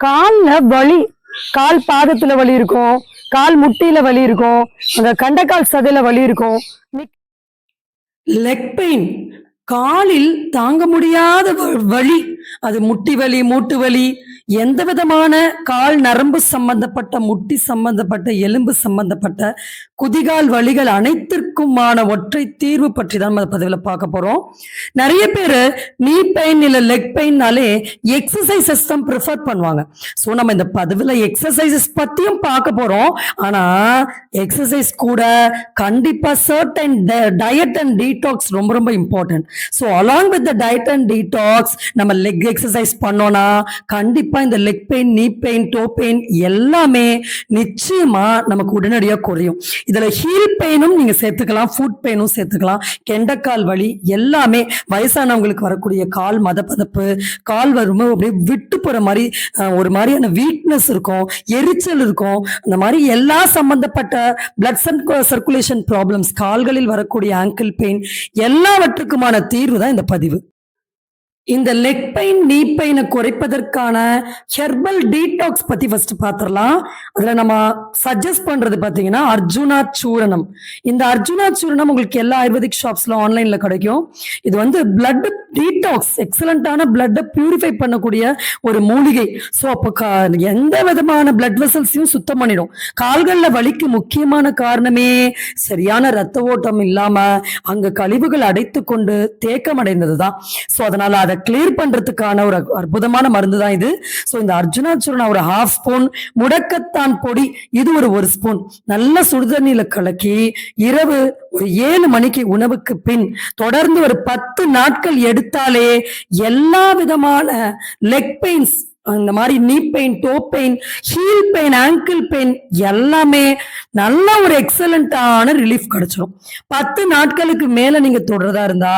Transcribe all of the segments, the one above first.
கால்ல வலி, கால் பாதத்துல வலி இருக்கும், கால் முட்டியில வலி இருக்கும், அந்த கண்டக்கால் சதையில வலி இருக்கும். லெக் பெயின், காலில் தாங்க முடியாத வலி, அது முட்டி வலி, மூட்டு வலி, எந்த விதமான கால் நரம்பு சம்பந்தப்பட்ட, முட்டி சம்பந்தப்பட்ட, எலும்பு சம்பந்தப்பட்ட குதிகால் வலிகள் அனைத்திற்குமான ஒற்றை தீர்வு பற்றி தான் நம்ம பதிவில் பார்க்க போறோம். நிறைய பேர் நீ பெயின் இல்ல லெக் பெயின்னாலே எக்ஸசைசஸ் தான் ப்ரிஃபர் பண்ணுவாங்க. ஸோ நம்ம இந்த பதிவில் எக்ஸசைசஸ் பத்தியும் பார்க்க போறோம். ஆனா எக்ஸசைஸ் கூட கண்டிப்பா சர்டன் டயட் அண்ட் டீடாக்ஸ் ரொம்ப ரொம்ப important. So along with the diet and detox நம்ம லெக் எக்ஸசைஸ் பண்ணோம்னா கண்டிப்பா இந்த லெக் பெயின், நீ பெயின், டோ பெயின் எல்லாமே நிச்சயமா நமக்கு உடனடியாக குறையும். இதுல ஹீல் பெயினும் நீங்க சேர்த்துக்கலாம், ஃபுட் பெயினும் சேர்த்துக்கலாம், கெண்டக்கால் வலி எல்லாமே, வயசானவங்களுக்கு வரக்கூடிய கால் மதப்பதப்பு, கால் வரும் அப்படியே விட்டு போற மாதிரி ஒரு மாதிரியான வீக்னஸ் இருக்கும், எரிச்சல் இருக்கும், அந்த மாதிரி எல்லா சம்பந்தப்பட்ட பிளட் சர்க்குலேஷன் ப்ராப்ளம்ஸ், கால்களில் வரக்கூடிய ஆங்கிள் பெயின் எல்லாவற்றுக்குமான தீர்வு தான் இந்த பதிவு. இந்த லெக் பெயின், நீ பெயினை குறைப்பதற்கான ஹெர்பல் டீடாக்ஸ் பத்தி ஃபர்ஸ்ட் பார்த்துடலாம். அதுல நம்ம சஜஸ்ட் பண்றது பாத்தீங்கன்னா அர்ஜுனா சூரணம். இந்த அர்ஜுனா சூரணம் உங்களுக்கு எல்லா ஆயுர்வேதிக் ஷாப்ஸ்ல ஆன்லைன்ல கிடைக்கும். இது வந்து பிளட் டீடாக்ஸ், எக்ஸலண்டான பிளட்டை பியூரிஃபை பண்ணக்கூடிய ஒரு மூலிகை. ஸோ அப்போ எந்த விதமான பிளட் வெசல்ஸையும் சுத்தம் பண்ணிடும். கால்கள்ல வலிக்கு முக்கியமான காரணமே சரியான ரத்த ஓட்டம் இல்லாம அங்க கழிவுகள் அடைத்து கொண்டு தேக்கம் அடைந்ததுதான். ஸோ அதனால அதை கிளியர் பண்றதுக்கான ஒரு அற்புதமான மருந்து தான் இது. ஸோ இந்த அர்ஜுனா சூரணம் ஒரு 1/2 ஸ்பூன், முடக்கத்தான் பொடி இது ஒரு ஸ்பூன் நல்ல சுடுதண்ணியில கலக்கி இரவு ஒரு 7 மணிக்கு உணவுக்கு பின் தொடர்ந்து ஒரு 10 நாட்கள் எடுத்தாலே எல்லா விதமான லெக் பெயின்ஸ், அந்த மாதிரி knee pain, toe pain, heel pain, ankle pain எல்லாமே நல்ல ஒரு எக்ஸலண்டான ரிலீஃப் கிடைச்சிடும். 10 நாட்களுக்கு மேல நீங்க தொடர்றதா இருந்தா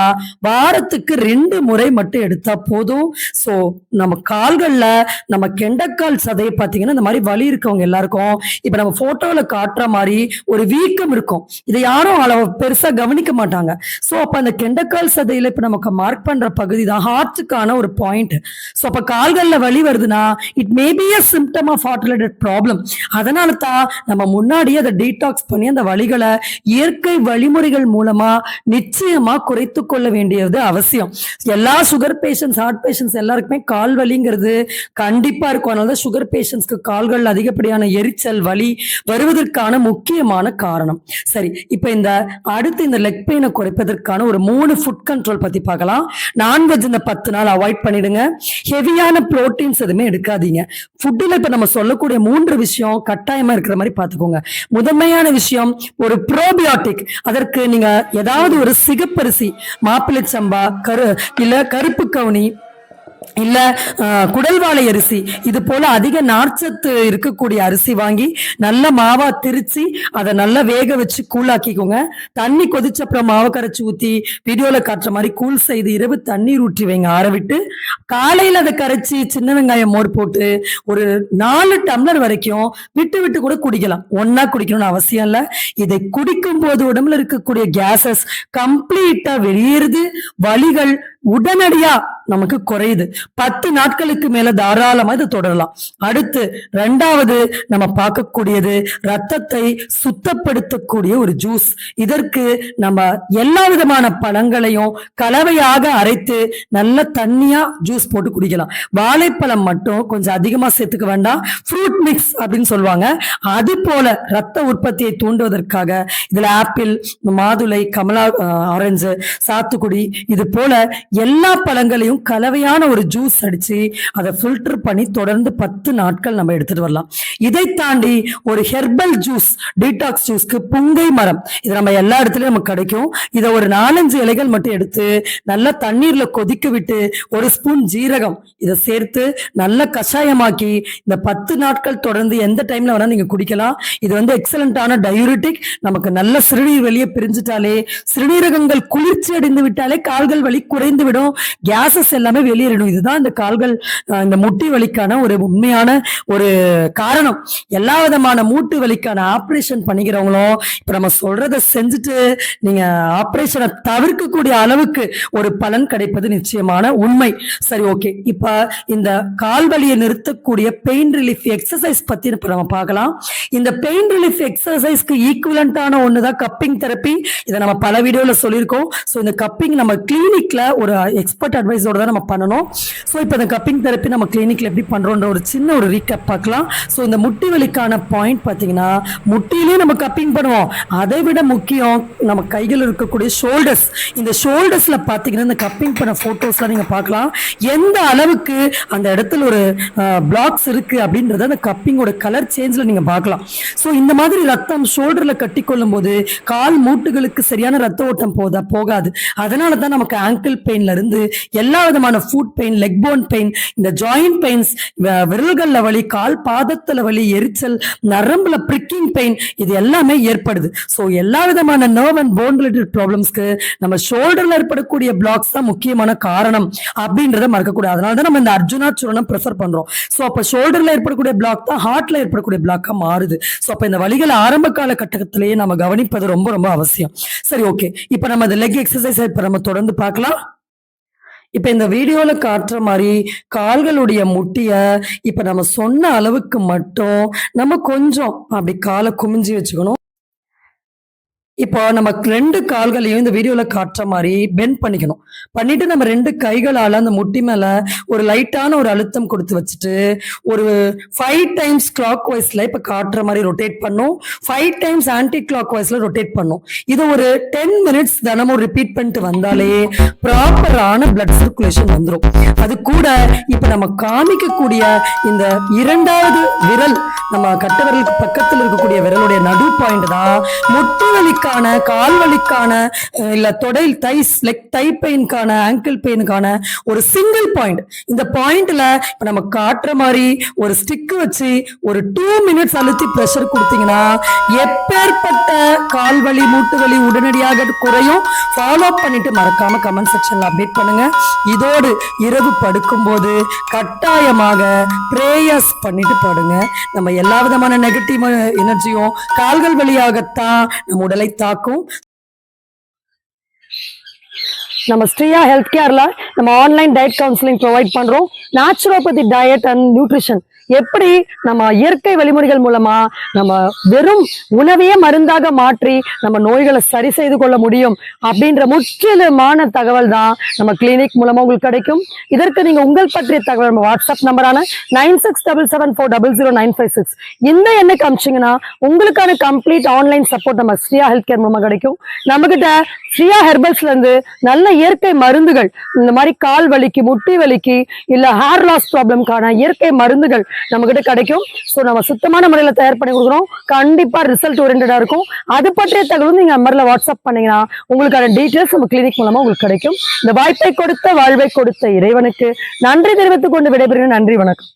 வாரத்துக்கு 2 முறை மட்டும் எடுத்தா போதும். ஸோ நம்ம கால்கள்ல நம்ம கெண்டக்கால் சதையை பார்த்தீங்கன்னா இந்த மாதிரி வலி இருக்கவங்க எல்லாருக்கும் இப்ப நம்ம போட்டோல காட்டுற மாதிரி ஒரு வீக்கம் இருக்கும். இதை யாரும் அளவு பெருசா கவனிக்க மாட்டாங்க. ஸோ அப்ப அந்த கெண்டக்கால் சதையில இப்ப நமக்கு மார்க் பண்ற பகுதி தான் ஹார்ட்டுக்கான ஒரு பாயிண்ட். ஸோ அப்ப கால்கள்ல வலி வருதுன்னா it may be a symptom of heart related problem. அதனால தான் நம்ம முன்னாடியே அதை டீடாக்ஸ் பண்ணி அந்த வலிகளை இயற்கை வழிமுறைகள் மூலமா நிச்சயமா குறைத்து கொள்ள வேண்டியது அவசியம். எல்லா சுகர் பேஷன்ஸ், ஹார்ட் பேஷன்ஸ் எல்லாருக்குமே கால் வலிங்கிறது கண்டிப்பா இருக்கும். அதனால சுகர் பேஷன்ஸ்க்கு கால்கள் அதிகப்படியான எரிச்சல், வலி வருவதற்கான முக்கியமான காரணம். சரி, இப்ப அடுத்து இந்த லெக் பெயினை குறைப்பதற்கான ஒரு 3 ஃபுட் கண்ட்ரோல் பத்தி பார்க்கலாம். நான்வெஜ் இந்த 10 நாள் அவாய்ட் பண்ணிடுங்க. ஹெவியான புரோட்டீன்ஸ் எதுவுமே எடுக்காதீங்க. ஃபுட்டில் இப்ப நம்ம சொல்லக்கூடிய 3 விஷயம் கட்டாயமா இருக்கிற மாதிரி பார்த்துக்கோங்க. முதன்மையான விஷயம் ஒரு ப்ரோபியாட்டிக். அதற்கு நீங்க ஏதாவது ஒரு சிகப்பரிசி, மாப்பிள்ளை சம்பா, கருப்பு கவுனி இல்ல குடல்வாழை அரிசி, இது போல அதிக நார்ச்சத்து இருக்கக்கூடிய அரிசி வாங்கி நல்ல மாவா திரிச்சு அதை நல்லா வேக வச்சு கூழாக்கிக்கோங்க. தண்ணி கொதிச்சப்புறம் மாவை கரைச்சி ஊத்தி வீடியோல காட்டுற மாதிரி கூழ் செய்து இரவு தண்ணீர் ஊற்றி வைங்க, ஆற விட்டு. காலையில அதை கரைச்சி சின்ன வெங்காயம் மோர் போட்டு ஒரு 4 டம்ளர் வரைக்கும் விட்டு விட்டு கூட குடிக்கலாம். ஒன்னா குடிக்கணும்னு அவசியம் இல்லை. இதை குடிக்கும் போது உடம்புல இருக்கக்கூடிய கேசஸ் கம்ப்ளீட்டா வெளியேறுது, வலிகள் உடனடியா நமக்கு குறையுது. 10 நாட்களுக்கு மேல தாராளமா இதை தொடரலாம். அடுத்து 2வது நம்ம பார்க்கக்கூடியது ரத்தத்தை சுத்தப்படுத்தக்கூடிய ஒரு ஜூஸ். இதற்கு நம்ம எல்லா விதமான பழங்களையும் கலவையாக அரைத்து நல்ல தண்ணியா ஜூஸ் போட்டு குடிக்கலாம். வாழைப்பழம் மட்டும் கொஞ்சம் அதிகமா சேர்த்துக்க வேண்டாம், ஃப்ரூட் மிக்ஸ் அப்படின்னு சொல்லுவாங்க. அது போல ரத்த உற்பத்தியை தூண்டுவதற்காக இதுல ஆப்பிள், மாதுளை, கமலா, ஆரஞ்சு, சாத்துக்குடி இது போல எல்லா பழங்களையும் கலவையான ஒரு ஜூஸ் அடிச்சு அதை ஃபில்டர் பண்ணி தொடர்ந்து 10 நாட்கள் நம்ம எடுத்துட்டு வரலாம். இதை தாண்டி ஒரு ஹெர்பல் ஜூஸ், டீடாக்ஸ் ஜூஸ்க்கு புங்கை மரம், இது நம்ம எல்லா இடத்துலயும் நமக்கு கிடைக்கும். இதை ஒரு 4-5 இலைகள் மட்டும் எடுத்து நல்லா தண்ணீர்ல கொதிக்க விட்டு 1 ஸ்பூன் ஜீரகம் இதை சேர்த்து நல்ல கஷாயமாக்கி இந்த 10 நாட்கள் தொடர்ந்து எந்த டைம்ல வேணா நீங்க குடிக்கலாம். இது வந்து எக்ஸலண்டான டயூரிட்டிக். நமக்கு நல்ல சிறுநீர் வெளியே பிரிஞ்சுட்டாலே, சிறுநீரகங்கள் குளிர்ச்சி அடைந்து விட்டாலே கால்கள் வலி குறைந்து விடும், கேசஸ் எல்லாமே வெளியேறிடும். இதுதான் இந்த கால்கள் இந்த முட்டி வலிக்கான ஒரு உண்மையான ஒரு காரணம். எல்லா விதமான மூட்டு வலிக்கான ஆப்ரேஷன் பண்ணிக்கிறவங்களும் இப்ப நம்ம சொல்றதை செஞ்சுட்டு நீங்க ஆப்ரேஷனை தவிர்க்கக்கூடிய அளவுக்கு ஒரு பலன் கிடைப்பது நிச்சயமான உண்மை. சரி, ஓகே. இப்ப இந்த கால் வலியை நிறுத்தக்கூடிய பெயின் ரிலீஃப் எக்ஸசைஸ் பத்தி இப்ப நம்ம பார்க்கலாம். இந்த பெயின் ரிலீஃப் எக்ஸசைஸ்க்கு ஈக்குவலண்டான ஒண்ணுதான் கப்பிங் தெரப்பி. இதை நம்ம பல வீடியோல சொல்லியிருக்கோம். ஸோ இந்த கப்பிங் நம்ம கிளினிக்ல ஒரு எக்ஸ்பர்ட் அட்வைஸோட தான் நம்ம பண்ணணும். ஸோ இப்போ இந்த கப்பிங் தெரப்பி நம்ம கிளினிக்ல எப்படி பண்றோன்ற ஒரு சின்ன ஒரு ரீகேப் பார்க்கலாம். ஸோ இந்த முட்டி வலிக்கான பாயிண்ட் பார்த்தீங்கன்னா, முட்டியிலே நம்ம கப்பிங் பண்ணுவோம். அதை விட முக்கியம் நம்ம கைகள் இருக்கக்கூடிய ஷோல்டர்ஸ். இந்த ஷோல்டர்ஸ்ல பார்த்தீங்கன்னா இந்த கப்பிங் பண்ண போட்டோஸ்லாம் நீங்க பார்க்கலாம். எந்த அளவுக்கு அந்த இடத்துல ஒரு பிளாக்ஸ் இருக்கு அப்படின்றத அந்த கப்பிங்கோட கலர் சேஞ்ச்ல நீங்க பார்க்கலாம். ஸோ இந்த மாதிரி ரத்தம் ஷோல்டர்ல கட்டி கொள்ளும் போது கால் மூட்டுகளுக்கு சரியான ரத்த ஓட்டம் போகாது. அதனால தான் நமக்கு ஆங்கிள் பெயின்ல இருந்து எல்லா விதமான food pain, leg bone pain, இந்த ஜாயிண்ட் பெயின்ஸ், விரல்கள்ல வலி, கால் பாதத்துல வலி, எரிச்சல், நரம்புல பிரிக்கிங் பெயின், இது எல்லாமே ஏற்படுது. ஸோ எல்லா விதமான நர்வ் அண்ட் போன் ரிலேட்டட் ப்ராப்ளம்ஸ்க்கு நம்ம ஷோல்டர்ல ஏற்படக்கூடிய பிளாக்ஸ் தான் முக்கியமான காரணம் அப்படின்றத மறக்கக்கூடாது. அதனால தான் நம்ம இந்த அர்ஜுனா சூரணம் ப்ரிஃபர் பண்றோம். ஸோ அப்ப ஷோல்டர்ல ஏற்படக்கூடிய பிளாக் தான் ஹார்ட்ல ஏற்படக்கூடிய பிளாக்கா மாறுது. ஸோ அப்ப இந்த வலிகள் ஆரம்ப கால கட்டத்திலேயே நம்ம கவனிப்பது ரொம்ப ரொம்ப அவசியம். சரி, ஓகே. இப்ப நம்ம இந்த லெக் எக்ஸசைஸ் இப்ப நம்ம தொடர்ந்து பார்க்கலாம். இப்ப இந்த வீடியோல காட்டுற மாதிரி கால்களுடைய முட்டிய இப்ப நம்ம சொன்ன அளவுக்கு மட்டும் நம்ம கொஞ்சம் அப்படி காலை குமிஞ்சி வச்சுக்கணும். இப்போ நம்ம 2 கால்களையும் இந்த வீடியோல காட்டுற மாதிரி பெண்ட் பண்ணிக்கணும். பண்ணிட்டு நம்ம 2 கைகளால அந்த முட்டி மேல ஒரு லைட்டான ஒரு அழுத்தம் கொடுத்து வச்சுட்டு ஒரு 5 டைம்ஸ் கிளாக் வைஸ்ல இப்ப காட்டுற மாதிரி ரொட்டேட் பண்ணும். 5 டைம்ஸ் ஆன்டி கிளாக் வைஸ்ல ரொட்டேட் பண்ணும். இது ஒரு 10 மினிட்ஸ் தினமும் ரிப்பீட் பண்ணிட்டு வந்தாலே ப்ராப்பரான பிளட் சர்க்குலேஷன் வந்துடும். அது கூட இப்ப நம்ம காமிக்கக்கூடிய இந்த 2வது விரல், நம்ம கட்ட விரலுக்கு பக்கத்தில் இருக்கக்கூடிய விரலுடைய நடு பாயிண்ட் தான் முட்டி வலிக்கான, கால் வலிக்கான, இல்ல தொடை லெக் தை பெயின்கான, ஆங்கிள் பெயினுக்கான ஒரு சிங்கிள் பாயிண்ட். இந்த பாயிண்ட்ல இப்ப நம்ம காட்டுற மாதிரி ஒரு ஸ்டிக் வச்சு ஒரு 2 மினிட்ஸ் அழுத்தி பிரஷர் கொடுத்தீங்கன்னா எப்பேற்பட்ட கால் வலி, மூட்டு வலி உடனடியாக குறையும். ஃபாலோ பண்ணிட்டு மறக்காம கமெண்ட் செக்ஷன்ல அப்டேட் பண்ணுங்க. இதோடு இரவு படுக்கும் போது கட்டாயமாக பிரேயர்ஸ் பண்ணிட்டு படுங்க. நம்ம எல்லா விதமான நெகட்டிவ் எனர்ஜியும் கால்கள் வழியாகத்தான் நம்ம உடலை தாக்கும். நம்ம ஸ்ரீயா ஹெல்த் கேர்ல நம்ம ஆன்லைன் டயட் கவுன்சிலிங் ப்ரொவைட் பண்றோம். நேச்சுரோபதி டயட் அண்ட் நியூட்ரிஷன், எப்படி நம்ம இயற்கை வழிமுறைகள் மூலமா நம்ம வெறும் உணவையே மருந்தாக மாற்றி நம்ம நோய்களை சரி செய்து கொள்ள முடியும் அப்படின்ற முற்றிலுமான தகவல் தான் நம்ம கிளினிக் மூலமா உங்களுக்கு கிடைக்கும். இதற்கு நீங்க உங்கள் பற்றிய தகவல் நம்ம வாட்ஸ்அப் நம்பரான 9677400956 இந்த எண்ணுக்கு அமிச்சிங்கன்னா உங்களுக்கான கம்ப்ளீட் ஆன்லைன் சப்போர்ட் நம்ம ஸ்ரீயா ஹெல்த் கேர் மூலமா கிடைக்கும். நம்ம கிட்ட ஸ்ரீயா ஹெர்பல்ஸ்ல இருந்து நல்ல இயற்கை மருந்துகள், இந்த மாதிரி கால் வலிக்கு, முட்டி வலிக்கு, இல்ல ஹேர் லாஸ் ப்ராப்ளம்கான இயற்கை மருந்துகள் நம்ம கிட்ட கிடைக்கும். ஸோ நம்ம சுத்தமான முறையில தயார் பண்ணி கொடுக்குறோம். கண்டிப்பா ரிசல்ட் ஓரியன்டா இருக்கும். அது பற்றிய தகவல் நீங்க நம்பர்ல வாட்ஸ்அப் பண்ணீங்கன்னா உங்களுக்கான டீட்டெயில்ஸ் நம்ம கிளினிக் மூலமா உங்களுக்கு கிடைக்கும். இந்த வாய்ப்பை கொடுத்த, வாழ்வை கொடுத்த இறைவனுக்கு நன்றி தெரிவித்துக் கொண்டு விடைபெறுகிறேன். நன்றி, வணக்கம்.